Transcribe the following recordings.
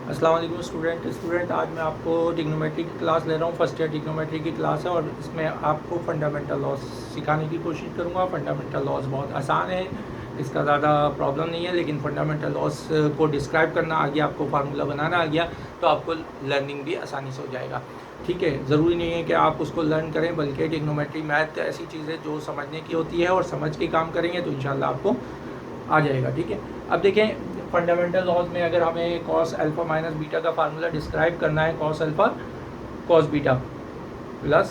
अस्सलाम वालेकुम स्टूडेंट आज मैं आपको ट्रिग्नोमेट्री की क्लास ले रहा हूँ। फर्स्ट ईयर ट्रिग्नोमेट्री की क्लास है और इसमें आपको फंडामेंटल लॉज सिखाने की कोशिश करूँगा। फंडामेंटल लॉज बहुत आसान है, इसका ज़्यादा प्रॉब्लम नहीं है, लेकिन फंडामेंटल लॉज को डिस्क्राइब करना आ गया, आपको फार्मूला बनाना आ गया तो आपको लर्निंग भी आसानी से हो जाएगा। ठीक है, ज़रूरी नहीं है कि आप उसको लर्न करें, बल्कि ट्रिग्नोमेट्री मैथ ऐसी चीज़ है जो समझने की होती है और समझ के काम करेंगे तो इंशाल्लाह आपको आ जाएगा। ठीक है, अब देखें फंडामेंटल लॉज में अगर हमें कॉस अल्फा माइनस बीटा का फार्मूला डिस्क्राइब करना है, cos alpha cos beta plus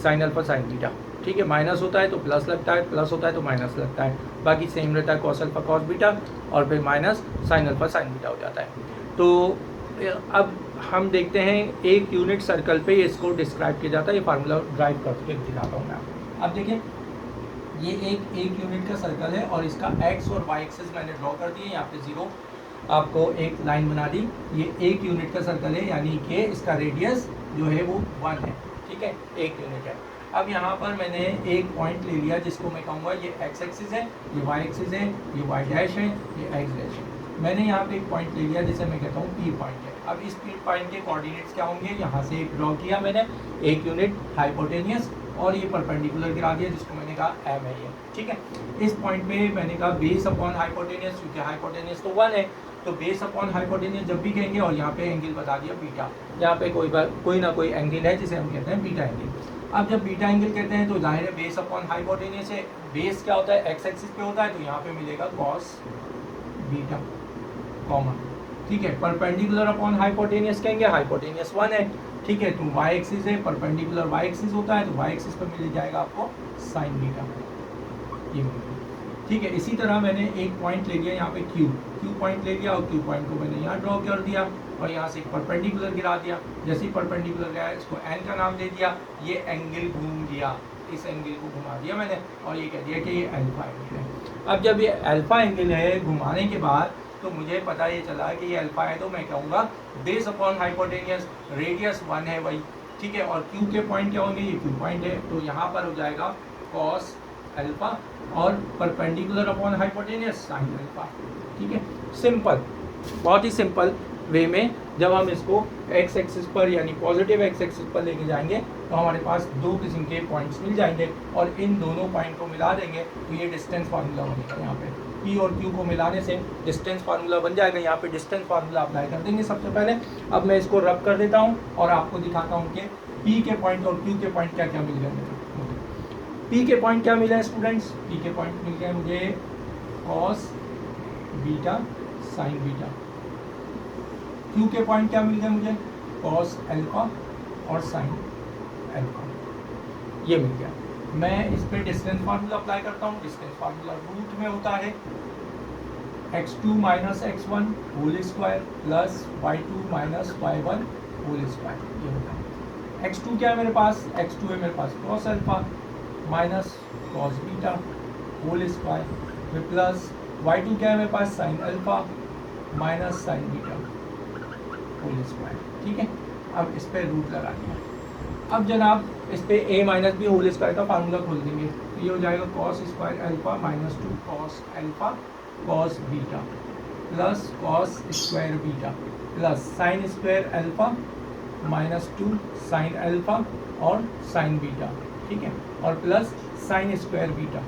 sine alpha sign beta. ठीक है, माइनस होता है तो प्लस लगता है, प्लस होता है तो माइनस लगता है, बाकी सेम रहता है कॉस अल्फा कॉस बीटा और फिर minus sine alpha sign beta हो जाता है। तो अब हम देखते हैं एक यूनिट सर्कल पे इसको डिस्क्राइब किया जाता है। ये फार्मूला ड्राइव करके दिखाता हूँ मैं आपको। अब देखिए ये एक यूनिट का सर्कल है और इसका एक्स और वाई एक्सिस मैंने ड्रॉ कर दिए, यहाँ पे जीरो आपको एक लाइन बना दी। ये एक यूनिट का सर्कल है, यानी कि इसका रेडियस जो है वो 1 है। ठीक है, एक यूनिट है। अब यहाँ पर मैंने एक पॉइंट ले लिया जिसको मैं कहूँगा ये एक्स एक्सिस है, ये वाई एक्सिस है, ये वाई डैश है, ये एक्स डैश है। मैंने यहाँ पे एक पॉइंट ले लिया जिसे मैं कहता हूँ पी पॉइंट है। अब इस पी पॉइंट के कोऑर्डिनेट्स क्या होंगे, यहाँ से एक ड्रॉ किया मैंने एक यूनिट हाइपोटेनियस और ये परपेंडिकुलर गिरा दिया जिसको मैंने कहा एम है ये। ठीक है, इस पॉइंट पे मैंने कहा बेस अपॉन हाइपोटेनियस, क्योंकि हाइपोटेनियस तो 1 है तो बेस अपॉन हाइपोटेनियस जब भी कहेंगे, और यहाँ पे एंगल बता दिया बीटा। यहाँ पे कोई ना कोई एंगल है जिसे हम कहते हैं बीटा एंगल। अब जब बीटा एंगल कहते हैं तो जाहिर है बेस अपॉन हाइपोटेनियस है, बेस क्या होता है एक्स एक्सिस पे होता है, तो यहाँ पे मिलेगा कॉस बीटा कॉमन। ठीक है, परपेंडिकुलर अपॉन हाइपोटेनियस कहेंगे, हाइपोटेनियस 1 है। ठीक है, तो वाई एक्सिस है, परपेंडिकुलर वाई एक्सिस होता है तो वाई एक्सिस पर मिल जाएगा आपको साइन बीटा ये मिलेगा। ठीक है, इसी तरह मैंने एक पॉइंट ले लिया यहाँ पे क्यू पॉइंट ले लिया और क्यू पॉइंट को मैंने यहाँ ड्रॉ कर दिया और यहाँ से एक परपेंडिकुलर गिरा दिया। जैसे ही परपेंडिकुलर गया इसको एन का नाम दे दिया, ये एंगल घूम गया, इस एंगल को घुमा दिया मैंने और ये कह दिया कि ये अल्फा एंगल है। अब जब ये अल्फा एंगल है घुमाने के बाद तो मुझे पता ये चला कि ये अल्फा है, तो मैं कहूँगा बेस अपॉन हाइपोटेनियस रेडियस 1 है वही। ठीक है, और क्यू के पॉइंट क्या होंगे, ये क्यू पॉइंट है तो यहाँ पर हो जाएगा कॉस अल्फा और perpendicular upon hypotenuse sine alpha. ठीक है, सिंपल, बहुत ही सिंपल वे में जब हम इसको एक्स एक्सिस पर यानी पॉजिटिव एक्स एक्सिस पर लेके जाएंगे तो हमारे पास दो किस्म के पॉइंट्स मिल जाएंगे और इन दोनों पॉइंट को मिला देंगे तो ये डिस्टेंस फार्मूला बनेगा। यहाँ पे पी और क्यू को मिलाने से डिस्टेंस फार्मूला बन जाएगा। यहाँ पे डिस्टेंस फार्मूला अप्लाई कर देंगे सबसे पहले। अब मैं इसको रब कर देता हूँ और आपको दिखाता हूँ कि पी के पॉइंट और क्यू के पॉइंट क्या क्या मिल गए। पी के पॉइंट क्या मिला है स्टूडेंट्स, पी के पॉइंट मिल गए मुझे cos beta sine beta. Q के पॉइंट क्या मिल गए मुझे, कॉस अल्फा और साइन अल्फा, ये मिल गया। मैं इस पर डिस्टेंस फार्मूला अप्लाई करता हूँ। डिस्टेंस फार्मूला रूट में होता है x2 minus x1 whole square plus y2 minus y1 whole square, ये होता है। x2 क्या है मेरे पास, x2 है मेरे पास cos alpha minus cos beta whole square फिर प्लस y2 क्या है मेरे पास sine alpha minus sine beta whole square. ठीक है, अब इस पर रूट लगा दिया। अब जनाब इस पे a minus B whole square का फार्मूला खोल देंगे तो ये हो जाएगा cos square alpha minus 2 cos alpha cos beta plus cos square beta plus sine square alpha minus 2 sine alpha और साइन बीटा। ठीक है, और प्लस साइन स्क्वायर बीटा,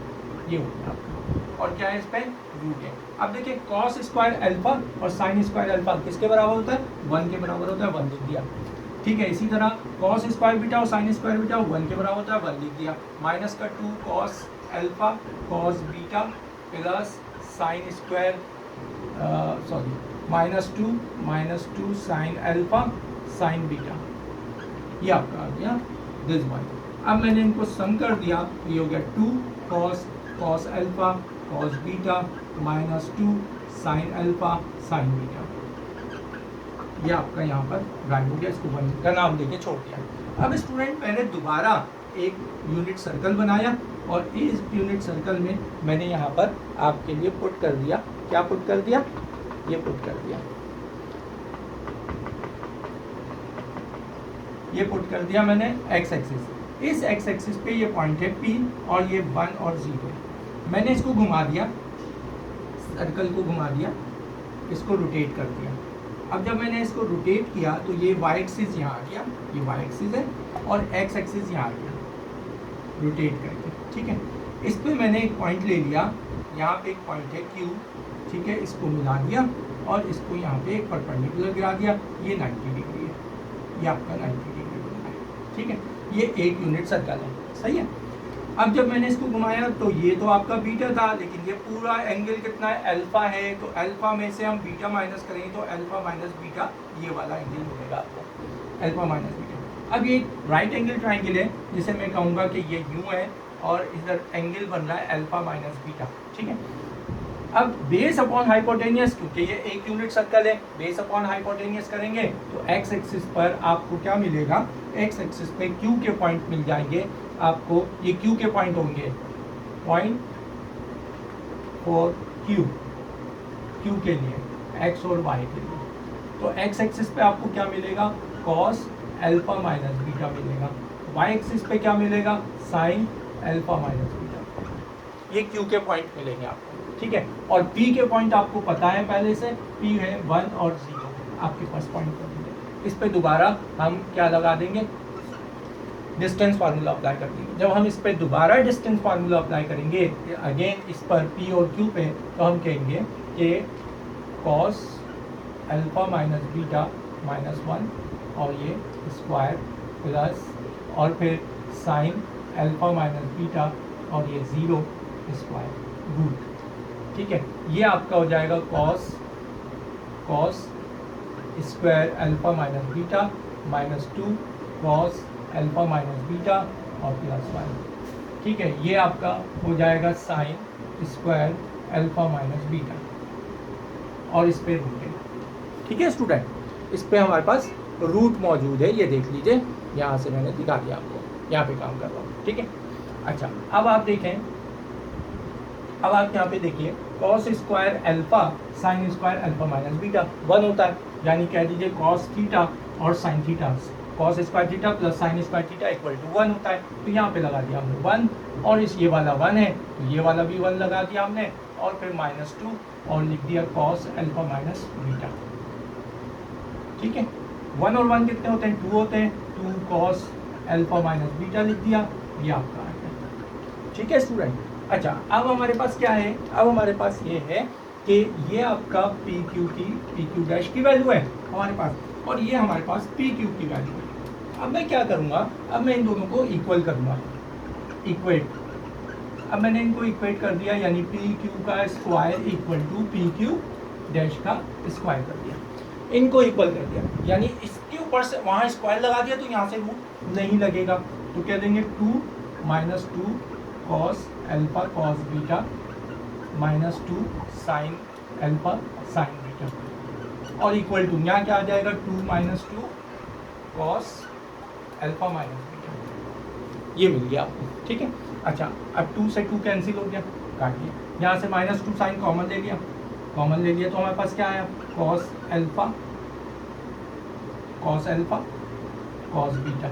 ये हो गया आपका। और क्या है इस पे रूट है। अब देखिए कॉस स्क्वायर अल्फा और साइन स्क्वायर अल्फा किसके बराबर होता है, 1 के बराबर होता है, 1 लिख दिया। ठीक है, इसी तरह कॉस स्क्वायर बीटा और साइन स्क्वायर बीटा 1 के बराबर होता है, 1 लिख दिया। माइनस का 2 cos alpha cos beta plus sine square minus two sine alpha sign beta, ये आपका आ गया दिस वन। अब मैंने इनको सम कर दिया तो ये हो गया 2 cos alpha cos beta minus 2 sine alpha sign beta, ये आपका यहाँ पर ड्राइव हो गया। इसको 1 का नाम देके छोड़ दिया। अब स्टूडेंट मैंने दोबारा एक यूनिट सर्कल बनाया और इस यूनिट सर्कल में मैंने यहाँ पर आपके लिए पुट कर दिया, क्या पुट कर दिया, ये पुट कर दिया, ये पुट कर दिया मैंने एक्स एक्सिस। इस एक्स एक्सिस पे ये पॉइंट है P और ये 1 और 0। मैंने इसको घुमा दिया, सर्कल को घुमा दिया, इसको रोटेट कर दिया। अब जब मैंने इसको रोटेट किया तो ये वाई एक्सिस यहाँ आ गया, ये वाई एक्सिस है, और एक्स एक्सिस यहाँ आ गया रोटेट करके, ठीक है। इस पे मैंने एक पॉइंट ले लिया, यहाँ पे एक पॉइंट है Q, ठीक है, इसको मिला दिया और इसको यहाँ पे एक परपेंडिकुलर गिरा दिया, ये 90 डिग्री है, ये आपका 90 डिग्री बन रहा है, ठीक है। ये 1 यूनिट सर्कल है, सही है। अब जब मैंने इसको घुमाया तो ये तो आपका बीटा था, लेकिन ये पूरा एंगल कितना है, अल्फा है, तो अल्फा में से हम बीटा माइनस करेंगे तो अल्फा माइनस बीटा ये वाला एंगल मिलेगा आपको, अल्फा माइनस बीटा। अब ये राइट एंगल ट्राइंगल है, जिसे मैं कहूँगा कि ये यूँ है और इधर एंगल बन रहा है अल्फा माइनस बीटा, ठीक है। अब बेस अपॉन हाइपोटेनियस, क्योंकि ये 1 यूनिट सर्कल है, बेस अपॉन हाइपोटेनियस करेंगे तो एक्स एक्सिस पर आपको क्या मिलेगा, एक्स एक्सिस पे क्यू के पॉइंट मिल जाएंगे आपको, ये क्यू के पॉइंट होंगे, पॉइंट फॉर क्यू, क्यू के लिए एक्स और वाई के लिए। तो एक्स एक्सिस पे आपको क्या मिलेगा, कॉस अल्फा माइनस बीटा मिलेगा, वाई एक्सिस पे क्या मिलेगा, साइन अल्फा माइनस बीटा, ये क्यू के पॉइंट मिलेंगे आपको, ठीक है। और पी के पॉइंट आपको पता है पहले से, पी है 1 और 0 आपके पास पॉइंट कर देंगे। इस पे दोबारा हम क्या लगा देंगे, डिस्टेंस फार्मूला अप्लाई कर देंगे। जब हम इस पे दोबारा डिस्टेंस फार्मूला अप्लाई करेंगे अगेन इस पर पी और क्यू पे, तो हम कहेंगे कि cos alpha minus beta minus 1 और ये स्क्वायर प्लस और फिर साइन अल्फा माइनस बीटा और ये 0 स्क्वायर रूट, ठीक है। ये आपका हो जाएगा cos square alpha minus beta minus 2 cos alpha minus beta और प्लस 1, ठीक है। ये आपका हो जाएगा sign square alpha minus beta और इस पे रूट है, ठीक है स्टूडेंट। इस पे हमारे पास रूट मौजूद है, ये देख लीजिए, यहाँ से मैंने दिखा दिया आपको, यहाँ पे काम कर रहा हूँ, ठीक है। अच्छा, अब आप देखें, अब आप यहाँ पे देखिए, cos square alpha sine square alpha minus beta 1 होता है, यानी कह दीजिए कॉस थीटा और sine theta, cos square theta plus sine square theta equal to 1 होता है। तो यहाँ पे लगा दिया हमने 1, और इस ये वाला 1 है तो ये वाला भी 1 लगा दिया हमने, और फिर -2 और लिख दिया कॉस अल्फा माइनस बीटा, ठीक है। 1 और 1 कितने होते हैं, 2 होते हैं, 2 कॉस अल्फा माइनस बीटा लिख दिया, ये आपका आ गया, ठीक है स्टूडेंट। अच्छा, अब हमारे पास क्या है, अब हमारे पास ये है कि ये आपका पी क्यू डैश की वैल्यू है हमारे पास, और ये हमारे पास पी क्यू की वैल्यू है। अब मैं क्या करूँगा, अब मैं इन दोनों को इक्वल करूँगा, इक्वेट। अब मैंने इनको इक्वेट कर दिया, यानी पी क्यू का square equal to P Q dash का स्क्वायर कर दिया, इनको इक्वल कर दिया, यानी इसके ऊपर से वहाँ स्क्वायर लगा दिया तो यहाँ से रूट नहीं लगेगा, तो क्या देंगे 2 - 2 cos alpha cos beta -2 sine alpha sign beta, और इक्वल टू यहाँ क्या आ जाएगा 2 - 2 कॉस अल्फा माइनस बीटा, ये मिल गया आपको, ठीक है। अच्छा, अब 2 से 2 कैंसिल हो गया, काटिए, यहाँ से -2 साइन कॉमन ले लिया, तो हमारे पास क्या आया, cos alpha cos beta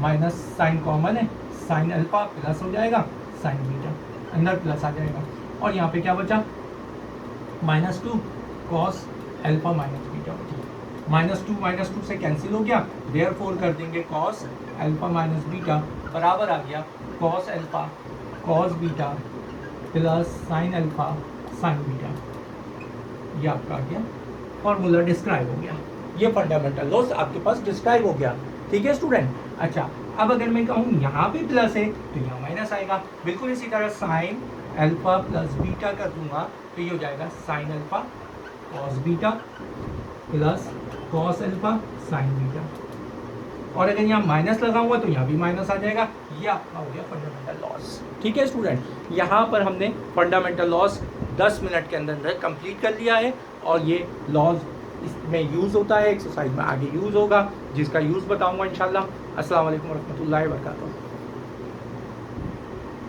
minus sine common है, साइन अल्फा प्लस हो जाएगा साइन बीटा, अंदर प्लस आ जाएगा, और यहाँ पे क्या बचा -2 कॉस अल्फा माइनस बीटा बची, -2 से कैंसिल हो गया, देयरफॉर कर देंगे कॉस अल्फा माइनस बीटा बराबर आ गया cos alpha cos beta plus sine alpha sign beta, ये आपका आ गया फॉर्मूला डिस्क्राइब हो गया, ये फंडामेंटल लॉस आपके पास डिस्क्राइब हो गया, ठीक है स्टूडेंट। अच्छा, अब अगर मैं कहूँ यहाँ पे प्लस है तो यहाँ माइनस आएगा, बिल्कुल इसी तरह साइन अल्फा प्लस बीटा कर दूंगा तो ये हो जाएगा sine alpha cos beta plus cos alpha sign beta, और अगर यहाँ माइनस लगा हुआ तो यहाँ भी माइनस आ जाएगा, ये आपका हो गया फंडामेंटल लॉस, ठीक है स्टूडेंट। यहाँ पर हमने फंडामेंटल लॉस 10 मिनट के अंदर कंप्लीट कर लिया है, और ये लॉज इसमें यूज़ होता है, एक्सरसाइज में आगे यूज़ होगा, जिसका यूज़ बताऊंगा इंशाल्लाह। अस्सलाम वालेकुम रहमतुल्लाहि व बरकातहू।